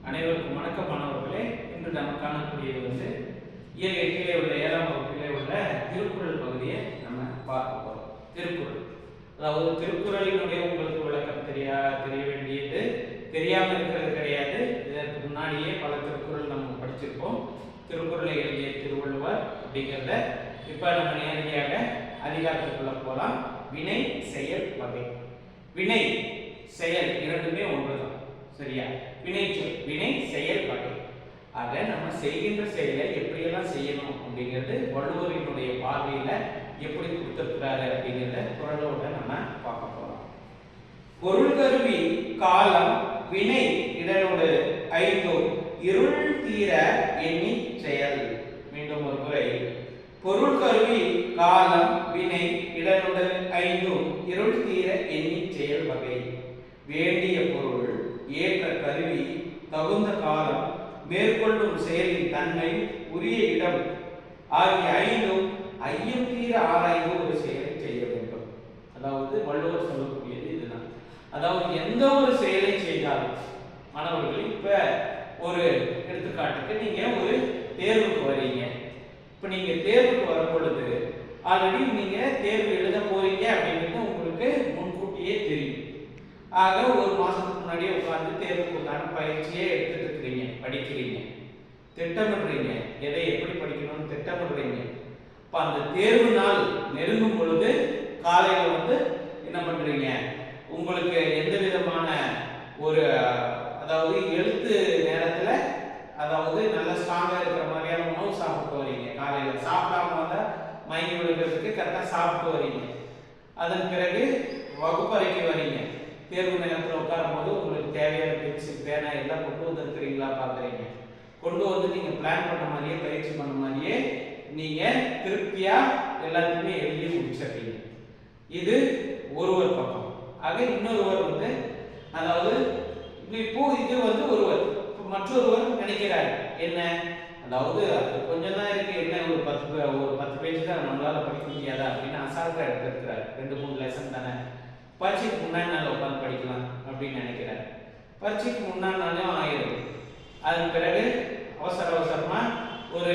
அனைவருக்கும் வணக்கம் மாணவர்களே. இன்று நாம் காணக்கூடியது இயல் 8 உள்ள 7ஆம் வகுப்பிலே உள்ள திருக்குறள் பகுதியை நம்ம பார்க்க போறோம். திருக்குறள், அதாவது திருக்குறளினுடைய உங்களுக்கு விளக்கம் தெரிய வேண்டியது தெரியாம இருக்கிறது கிடையாது. இதற்கு முன்னாடியே பல திருக்குறள் நம்ம படிச்சிருப்போம். திருக்குறளை எழுதிய திருவள்ளுவர் அப்படிங்கிறத இப்ப நம்ம நேரடியாக அதிகாரத்துக்குள்ள போலாம். வினை செயல் வகை. வினை செயல் இரண்டுமே ஒன்றுதான், சரியா? வினை செயல் வகை. ஆக நம்ம செய்கின்ற செயலை எப்படியெல்லாம் செய்யணும் அப்படிங்கிறது வள்ளுவரினுடைய பார்வையில எப்படி கொடுத்திருக்கிறாரு அப்படிங்கிறத குறளோட நம்ம பார்க்க போறோம். பொருள் கருவி காலம் வினை இடனோடு ஐந்தோர் இருள் தீர எண்ணி செயல். மீண்டும் ஒரு முறை. பொருள் கருவி காலம் வினை இடனோடு ஐந்தோர் இருள் தீர எண்ணி செயல் வகை. வேண்டிய பொருள், ஏற்ற கருவி, தகுந்த காலம், மேற்கொள்ளும் செயலின் தன்மை, உரிய இடம் ஆகிய ஐந்தும் ஐயம் தீர ஆராய்ந்து ஒரு செயலை செய்ய வேண்டும். அதாவது வள்ளுவர் சொல்லக்கூடியது இதுதான். அதாவது எந்த ஒரு செயலை செய்தாலும் மாணவர்கள், இப்ப ஒரு எடுத்துக்காட்டுக்கு நீங்க ஒரு தேர்வுக்கு வரீங்க. இப்ப நீங்க தேர்வுக்கு வரும் பொழுது ஆல்ரெடி நீங்க தேர்வு எழுத போறீங்க அப்படிங்கிறது உங்களுக்கு முன்கூட்டியே தெரியும். ஆக ஒரு மாசத்துக்கு முன்னாடியே உட்கார்ந்து தேர்வுக்குண்டான பயிற்சியே எடுத்துட்டு இருக்கிறீங்க, படிக்கிறீங்க, திட்டமிடுறீங்க, எதை எப்படி படிக்கணும்னு திட்டமிடுறீங்க. இப்ப அந்த தேர்வு நாள் நெருங்கும் பொழுது காலையில என்ன பண்றீங்க, உங்களுக்கு எந்த விதமான ஒரு அதாவது எழுத்து நேரத்துல அதாவது நல்ல ஸ்ட்ராங்கா இருக்கிற மாதிரியான உணவு சாப்பிட்டு வரீங்க. காலையில சாப்பிடாம வந்தா மயங்கி விழுகிறதுக்கு கரெக்டா சாப்பிட்டு வரீங்க. அதன் பிறகு வகுப்பறைக்கு வரீங்க. தேர்வு நேரத்தில் உட்காரும் போது உங்களுக்கு தேவையான பென்சில், பேனா எல்லாம் கொண்டு வந்துருக்கிறீங்களா பார்க்குறீங்க. கொண்டு வந்து நீங்க பிளான் பண்ண மாதிரியே, பயிற்சி பண்ண மாதிரியே நீங்க திருப்தியா எல்லாத்தையுமே எழுதி முடிச்சிடுறீங்க. இது ஒருவர் பக்கம். ஆக இன்னொருவர் அதாவது இப்போ இது ஒருவர், மற்றொருவர் நினைக்கிறாரு என்ன, அதாவது கொஞ்சம் தான் இருக்கு, என்ன ஒரு 10 பேஜ் தான் நம்மளால படிக்க முடியாதா அப்படின்னு அசால்ட்டா எடுத்துருக்கிறாரு. 2-3 லெசன் தானே, பரீட்சைக்கு முன்னாடி நாள் உட்காந்து படிக்கலாம் அப்படின்னு நினைக்கிறார். பரீட்சைக்கு முன்னாடி நாளும் ஆயிடும். அதன் பிறகு அவசரமா ஒரு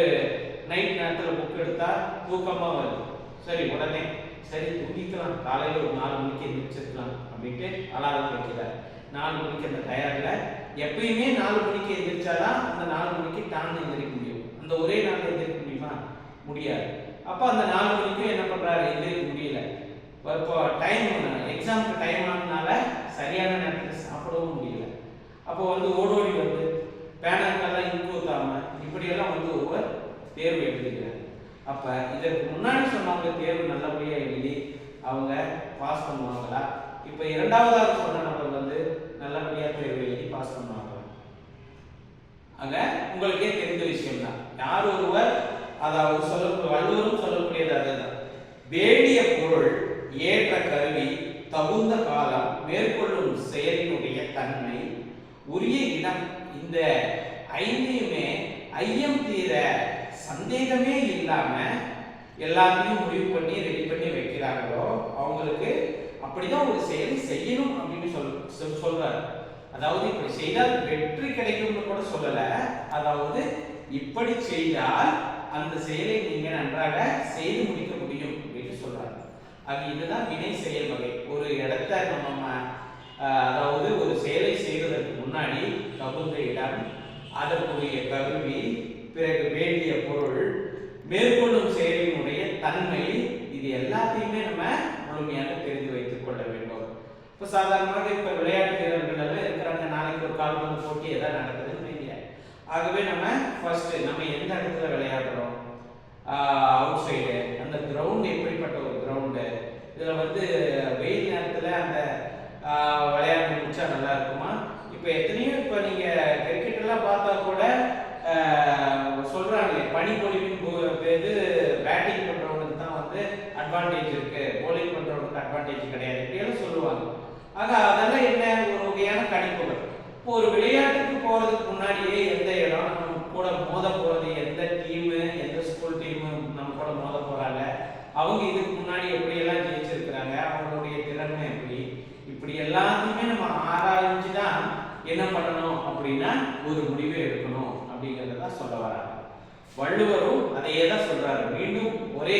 நைட் நேரத்தில் புக் எடுத்தா தூக்கமா வருது. சரி, உடனே சரி தூங்கிக்கலாம், காலையில் ஒரு 4 மணிக்கு எந்திரிச்சிருக்கலாம் அப்படின்ட்டு அலாரம் வைக்கிறார். 4 மணிக்கு அந்த தயாரில் எப்பயுமே 4 மணிக்கு எந்திரிச்சாதான் அந்த 4 மணிக்கு டான் எந்திரிக்க முடியும். அந்த ஒரே நாள் எந்திரிக்க முடியுமா? முடியாது. அப்போ அந்த 4 மணிக்கும் என்ன பண்றாரு, எந்திரிக்க முடியல. இப்போ டைம் எக்ஸாமுக்கு டைம் ஆனதுனால சரியான நேரத்துக்கு சாப்பிடவும் முடியல. அப்போ ஓடோடி பேனருக்கெல்லாம் இங்கு ஊத்தாம இப்படியெல்லாம் ஒவ்வொரு தேர்வு எழுதுகிறார். அப்ப இதற்கு முன்னாடி சொன்னவங்க தேர்வு நல்லபடியா எழுதி அவங்க பாஸ் பண்ணுவாங்களா? இப்ப இரண்டாவதாக சொன்ன நபர் நல்லபடியா தேர்வு எழுதி பாஸ் பண்ணுவாங்களா? ஆக உங்களுக்கே தெரிந்த விஷயம் தான். யார் ஒருவர், அதாவது வள்ளுவரும் சொல்லக்கூடியது அதுதான். வேண்டிய பொருள், ஏற்ற கருவி, தகுந்த காலம், மேற்கொள்ளும் செயலினுடைய தன்மை, உரிய இடம், இந்த ஐந்தையுமே ஐயம் தீர சந்தேகமே இல்லாம எல்லாத்தையும் முடிவு பண்ணி ரெடி பண்ணி வைக்கிறாங்களோ அவங்களுக்கு அப்படிதான் ஒரு செயலை செய்யணும் அப்படின்னு சொல்றாரு. அதாவது இப்படி செய்தால் வெற்றி கிடைக்கும்னு கூட சொல்லல. அதாவது இப்படி செய்தால் அந்த செயலை நீங்க நன்றாக செய்து முடிக்க முடியும் அப்படின்னு சொல்றாங்க. அது இதுதான் வினை செயல் வகை. ஒரு இடத்த நம்ம அதாவது ஒரு செயலை செய்வதற்கு முன்னாடி தகுந்த இடம், அதற்குரிய கருவி, பிறகு வேண்டிய பொருள், மேற்கொள்ளும் செயலினுடைய தன்மை, இது எல்லாத்தையுமே நம்ம முழுமையாக தெரிந்து வைத்துக் கொள்ள வேண்டும். இப்போ சாதாரணமாக இப்ப விளையாட்டு வீரர்கள் எல்லாம் இருக்கிறாங்க. நாளைக்கு ஒரு கால்பந்து போட்டி எதாவது நடக்குதுன்னு இல்லையா? ஆகவே நம்ம ஃபர்ஸ்ட் நம்ம எந்த இடத்துல விளையாடுறோம், அவுட் சைடு, அந்த கிரவுண்ட் எப்படிப்பட்ட ஒரு கிரவுண்டு, இதுல வெயில் நேரத்துல அந்த விளையாட்டு முடிச்சா நல்லா இருக்குமா? இப்ப எத்தனையோ இப்ப நீங்க கிரிக்கெட் எல்லாம் பார்த்தா கூட சொல்றாங்க பனிப்பொழிவின் போது பேட்டிங் பண்றவங்களுக்கு தான் அட்வான்டேஜ் இருக்கு, போலிங் பண்றவங்களுக்கு அட்வான்டேஜ் கிடையாது, இப்படியெல்லாம் சொல்லுவாங்க. ஆக அதெல்லாம் என்ன, ஒரு வகையான கணிப்புகள். இப்போ ஒரு விளையாட்டுக்கு போறதுக்கு முன்னாடியே எந்த இடம், நம்ம கூட மோத போறது எந்த டீமு, எந்த ஸ்கூல் டீமு நம்ம கூட மோத போறாங்க, அவங்க இதுக்கு முன்னாடி எப்படி எல்லாம் ஜெயிச்சிருக்கிறாங்க, அவங்களுடைய திறமை எப்படி, இப்படி எல்லாத்தையுமே நம்ம ஆராய்ஞ்சுதான் என்ன பண்ணணும் அப்படின்னா ஒரு முடிவை எடுக்கணும் அப்படிங்கிறத சொல்ல வராங்க. வள்ளுவரும் அதையே தான் சொல்றாரு. மீண்டும் ஒரே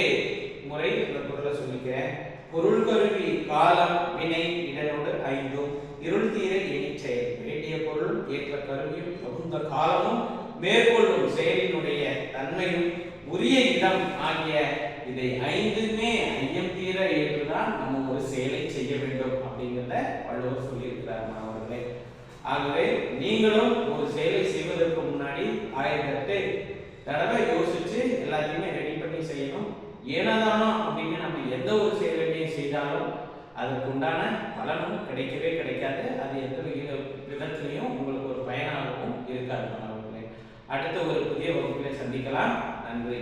முறை இந்த பொருளை சொல்லிக்கிறேன். பொருள் கருவி காலம் வினை இடனோடு ஐந்தும் இருள் தீர எண்ணிச் செயல் வேண்டிய பொருள் ஏற்ற கருவியும் தகுந்த காலமும் மேற்கொள்ளும் செயலினுடைய தன்மையும் உரிய இடம் ஆகிய இதை ஐந்துமே ஐயம் தீர ஏற்றுதான் நம்ம ஒரு செயலை செய்ய வேண்டும் அப்படிங்கிறத வள்ளுவர் சொல்லியிருக்கிறார் மாணவர்களே. ஆகவே நீங்களும் ஒரு செயலை செய்வதற்கு முன்னாடி 1008 தடவை யோசிச்சு எல்லாத்தையுமே ரெடி பண்ணி செய்யணும். ஏனதானோ அப்படின்னு நம்ம எந்த ஒரு செயலையுமே செய்தாலும் அதற்குண்டான பலனும் கிடைக்கவே கிடைக்காது. அது எந்த விதத்திலையும் உங்களுக்கு ஒரு பயனாகவும் இருக்காது மாணவர்களே. அடுத்த ஒரு புதிய வகுப்பிலே சந்திக்கலாம். நன்றி.